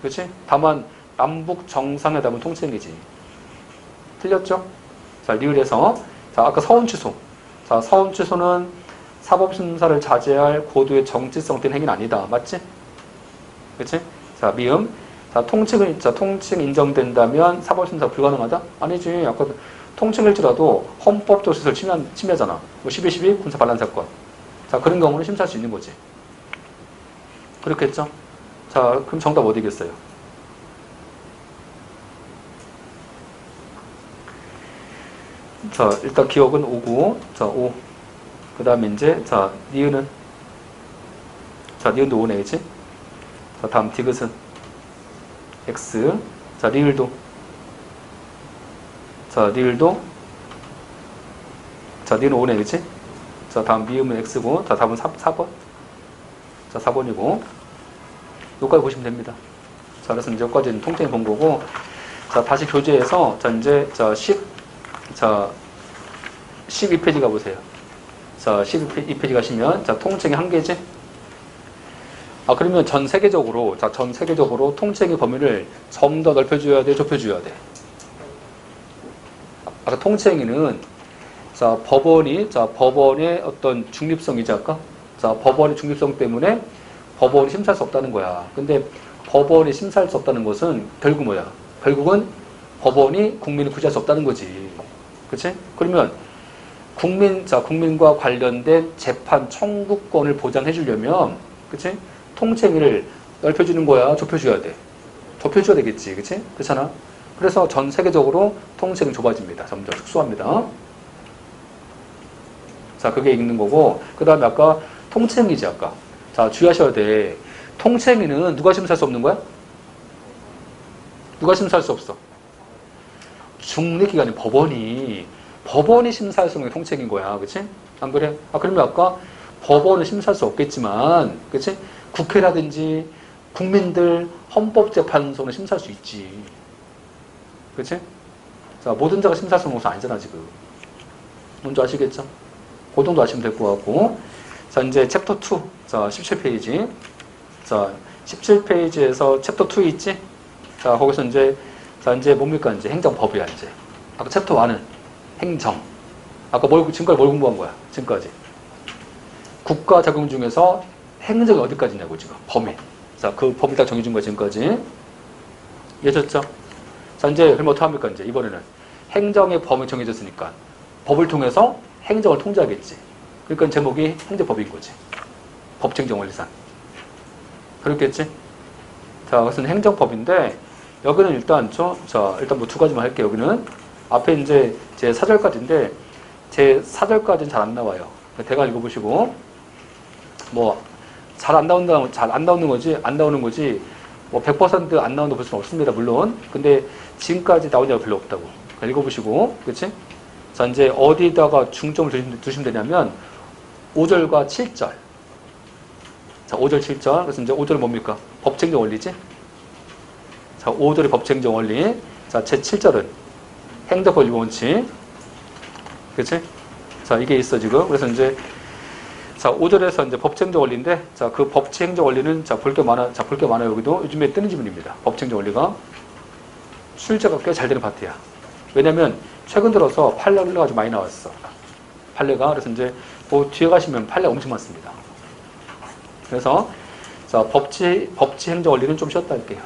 그렇지? 다만 남북 정상회담은 통치행위지. 틀렸죠? 자, 리을에서 자, 아까 서운 취소. 자, 서운 취소는 사법심사를 자제할 고도의 정치성 된 행위는 아니다. 맞지? 그렇지? 자, 미음. 자, 통칭 인정된다면 사법심사 불가능하다? 아니지. 아까 통칭일지라도 헌법적 시설 침해잖아. 뭐 11.12 군사 반란 사건. 자, 그런 경우는 심사할 수 있는 거지. 그렇겠죠? 자, 그럼 정답 어디겠어요? 자, 일단 기억은 5고, 자, 5. 그 다음에 이제, 자, 니은은? 자, 니은도 5네, 그치? 자, 다음 디귿은? X. 자, 리을도? 자, 리을도? 자, 니은 5네, 그치? 자, 다음 미음은 X고, 자, 다음은 4번. 자, 4번이고. 여기까지 보시면 됩니다. 자, 그래서 이제 여기까지는 통째히 본 거고, 자, 다시 교재에서, 자, 이제, 자, 12페이지 가보세요. 자, 12페이지 가시면, 자, 통칭이 한 개지? 아, 그러면 전 세계적으로 통칭의 범위를 좀 더 넓혀줘야 돼, 좁혀줘야 돼? 아까 통칭행위는, 자, 법원의 어떤 중립성이지, 아까? 자, 법원의 중립성 때문에 법원이 심사할 수 없다는 거야. 근데 법원이 심사할 수 없다는 것은 결국 뭐야? 결국은 법원이 국민을 구제할 수 없다는 거지. 그치? 그러면 국민과 관련된 재판 청구권을 보장해 주려면, 그치? 통칭행위를 넓혀주는 거야? 좁혀줘야 돼? 좁혀줘야 되겠지. 그치? 그렇잖아? 그래서 전 세계적으로 통칭이 좁아집니다. 점점 축소합니다. 자, 그게 있는 거고, 그 다음에 아까 통칭행위지, 아까. 자, 주의하셔야 돼. 통칭행위는 누가 심사할 수 없는 거야? 누가 심사할 수 없어? 중립기관인 법원이 심사할 수 없는 게 통칭인 거야. 그치? 안 그래? 아, 그러면 아까 법원은 심사할 수 없겠지만, 그치? 국회라든지 국민들 헌법재판소는 심사할 수 있지. 그치? 자, 모든 자가 심사할 수 없는 것은 아니잖아, 지금. 뭔지 아시겠죠? 그 정도 아시면 될 것 같고. 자, 이제 챕터 2. 자, 17페이지. 자, 17페이지에서 챕터 2 있지? 자, 거기서 이제 뭡니까? 이제 행정법이야, 이제. 아까 챕터 1은 행정. 아까 지금까지 뭘 공부한 거야? 지금까지. 국가 자금 중에서 행정이 어디까지 있냐고, 지금. 범위. 자, 그 범위 딱 정해준 거야, 지금까지. 이해졌죠? 자, 이제, 그럼 어떡합니까, 이제, 이번에는. 행정의 범위 정해졌으니까. 법을 통해서 행정을 통제하겠지. 그러니까 제목이 행정법인 거지. 법쟁정 원리상. 그렇겠지? 자, 그것은 행정법인데, 여기는 일단 일단 뭐 두 가지만 할게요. 여기는. 앞에 이제 제 4절까지인데, 제 4절까지는 잘 안 나와요. 대강 읽어보시고, 뭐, 잘 안 나오는 거지, 뭐 100% 안 나온다고 볼 수는 없습니다. 물론. 근데 지금까지 나온 얘기가 별로 없다고. 읽어보시고, 그치? 자, 이제 어디다가 중점을 두시면 되냐면, 5절과 7절. 자, 5절, 7절. 그래서 이제 5절은 뭡니까? 법쟁정 원리지? 자, 5절이 법쟁정 원리. 자, 제 7절은 행정법 원칙. 그치? 자, 이게 있어, 지금. 그래서 이제, 자, 5절에서 이제 법쟁정 원리인데, 자, 그 법칙행정 원리는, 볼 게 많아요, 여기도. 요즘에 뜨는 지문입니다. 법칙행정 원리가. 출제가 꽤 잘 되는 파트야. 왜냐면, 최근 들어서 판례가 아주 많이 나왔어. 판례가. 그래서 이제, 뭐, 뒤에 가시면 판례가 엄청 많습니다. 그래서, 자, 법칙행정 원리는 좀 쉬었다 할게요.